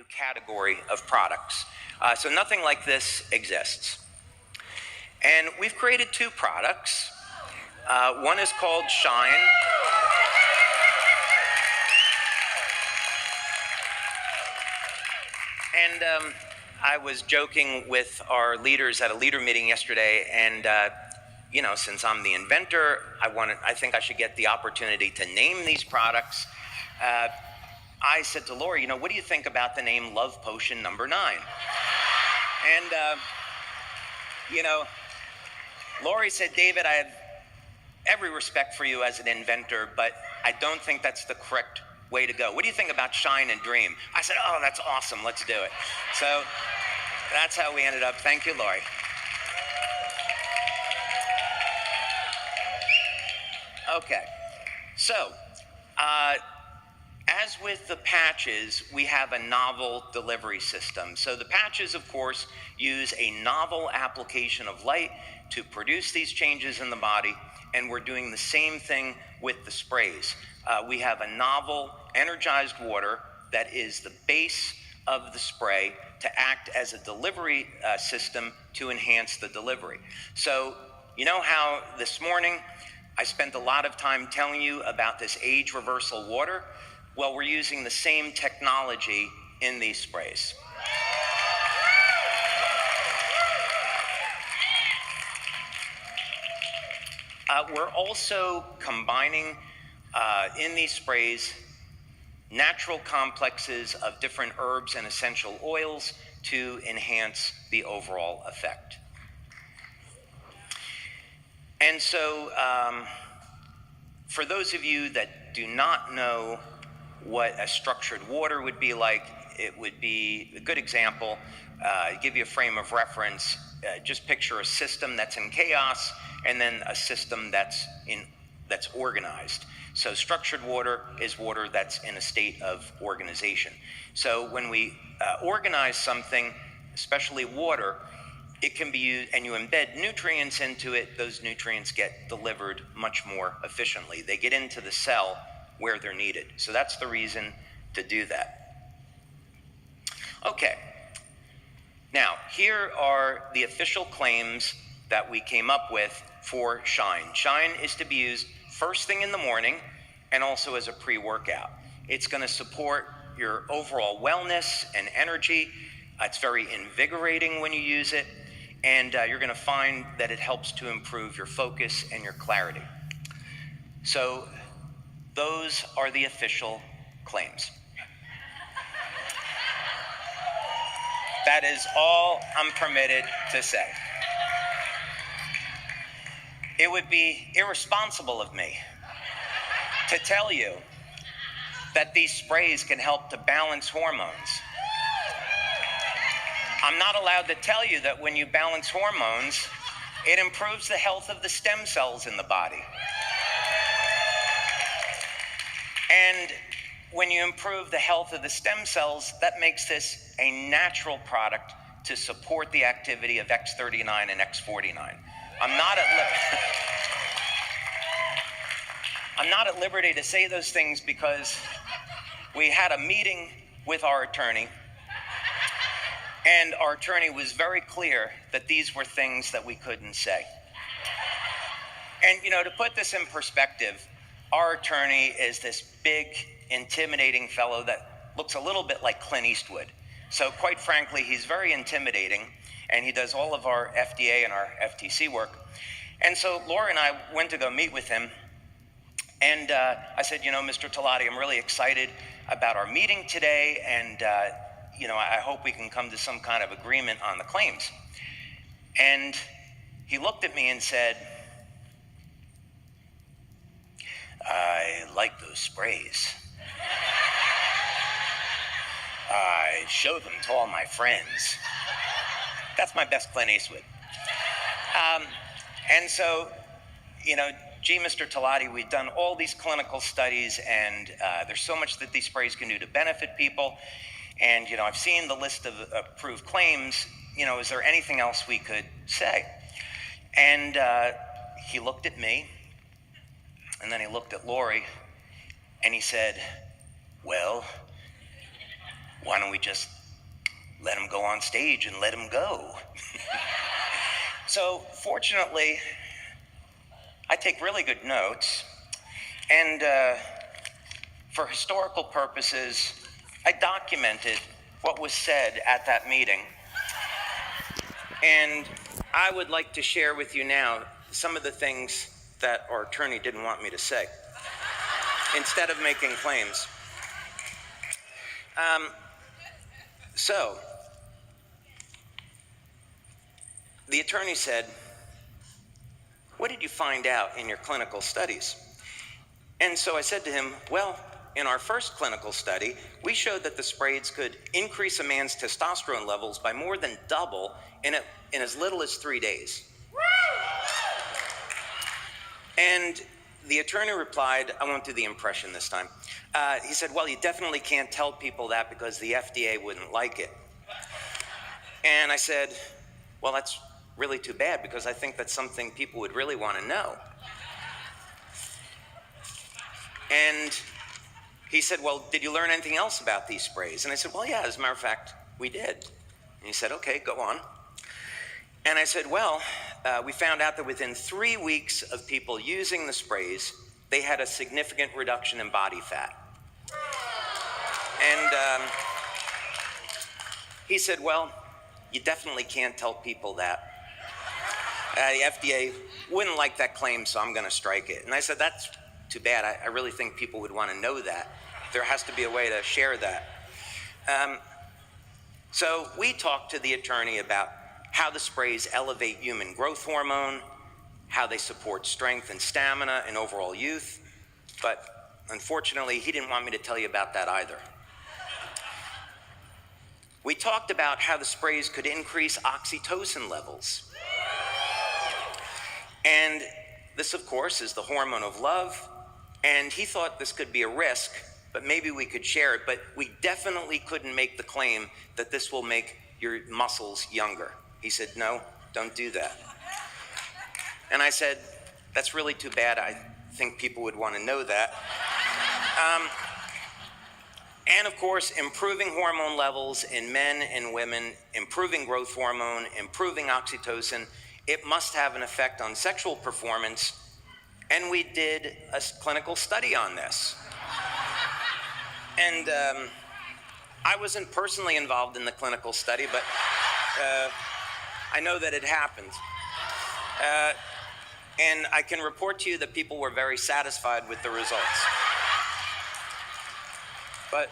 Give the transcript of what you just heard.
category of products. So nothing like this exists. And we've created two products. One is called Shine. And I was joking with our leaders at a leader meeting yesterday, and you know, since I'm the inventor, I think I should get the opportunity to name these products. I said to Lori, you know, what do you think about the name Love Potion number 9? And you know, Lori said, David, I have every respect for you as an inventor, but I don't think that's the correct way to go. What do you think about Shine and Dream? I said, oh, that's awesome. Let's do it. So that's how we ended up. Thank you, Lori. Okay. So, as with the patches, we have a novel delivery system. So the patches, of course, use a novel application of light to produce these changes in the body, and we're doing the same thing with the sprays. We have a novel energized water that is the base of the spray to act as a delivery system to enhance the delivery. So you know how this morning I spent a lot of time telling you about this age reversal water? Well, we're using the same technology in these sprays. We're also combining in these sprays natural complexes of different herbs and essential oils to enhance the overall effect. And so for those of you that do not know what a structured water would be like, it would be a good example, give you a frame of reference. Just picture a system that's in chaos and then a system that's organized. So structured water is water that's in a state of organization. So when we organize something, especially water, it can be used, and you embed nutrients into it, those nutrients get delivered much more efficiently. They get into the cell where they're needed. So that's the reason to do that. Okay. Now, here are the official claims that we came up with for Shine. Shine is to be used first thing in the morning and also as a pre-workout. It's going to support your overall wellness and energy. It's very invigorating when you use it, and you're going to find that it helps to improve your focus and your clarity. So those are the official claims. That is all I'm permitted to say. It would be irresponsible of me to tell you that these sprays can help to balance hormones. I'm not allowed to tell you that when you balance hormones, it improves the health of the stem cells in the body. And when you improve the health of the stem cells, that makes this a natural product to support the activity of X39 and X49. I'm not at liberty to say those things because we had a meeting with our attorney, and our attorney was very clear that these were things that we couldn't say. And you know, to put this in perspective, our attorney is this big, intimidating fellow that looks a little bit like Clint Eastwood. So quite frankly, he's very intimidating, and he does all of our FDA and our FTC work. And so Laura and I went to go meet with him, and I said, you know, Mr. Talati, I'm really excited about our meeting today, and you know, I hope we can come to some kind of agreement on the claims. And he looked at me and said, I like those sprays. I show them to all my friends. That's my best Clint Eastwood. And so, you know, gee, Mr. Talati, we've done all these clinical studies, and there's so much that these sprays can do to benefit people. And, you know, I've seen the list of approved claims. You know, is there anything else we could say? And he looked at me, and then he looked at Lori, and he said, well, why don't we just let him go on stage and let him go. So fortunately, I take really good notes, and for historical purposes, I documented what was said at that meeting. And I would like to share with you now some of the things that our attorney didn't want me to say, instead of making claims. So, the attorney said, "What did you find out in your clinical studies?" And so I said to him, "Well, in our first clinical study, we showed that the sprays could increase a man's testosterone levels by more than double in as little as 3 days." And the attorney replied, I won't do the impression this time. He said, "Well, you definitely can't tell people that because the FDA wouldn't like it." And I said, "Well, that's really too bad because I think that's something people would really want to know." And he said, "Well, did you learn anything else about these sprays?" And I said, "Well, yeah, as a matter of fact, we did." And he said, "Okay, go on." And I said, "Well, we found out that within 3 weeks of people using the sprays, they had a significant reduction in body fat." And he said, "Well, you definitely can't tell people that. The FDA wouldn't like that claim, so I'm going to strike it." And I said, "That's too bad. I really think people would want to know that. There has to be a way to share that." So we talked to the attorney about how the sprays elevate human growth hormone, how they support strength and stamina and overall youth. But unfortunately, he didn't want me to tell you about that either. We talked about how the sprays could increase oxytocin levels. And this, of course, is the hormone of love. And he thought this could be a risk, but maybe we could share it. But we definitely couldn't make the claim that this will make your muscles younger. He said, "No, don't do that." And I said, "That's really too bad. I think people would want to know that." And of course, improving hormone levels in men and women, improving growth hormone, improving oxytocin, it must have an effect on sexual performance. And we did a clinical study on this. And I wasn't personally involved in the clinical study, but I know that it happened. And I can report to you that people were very satisfied with the results. But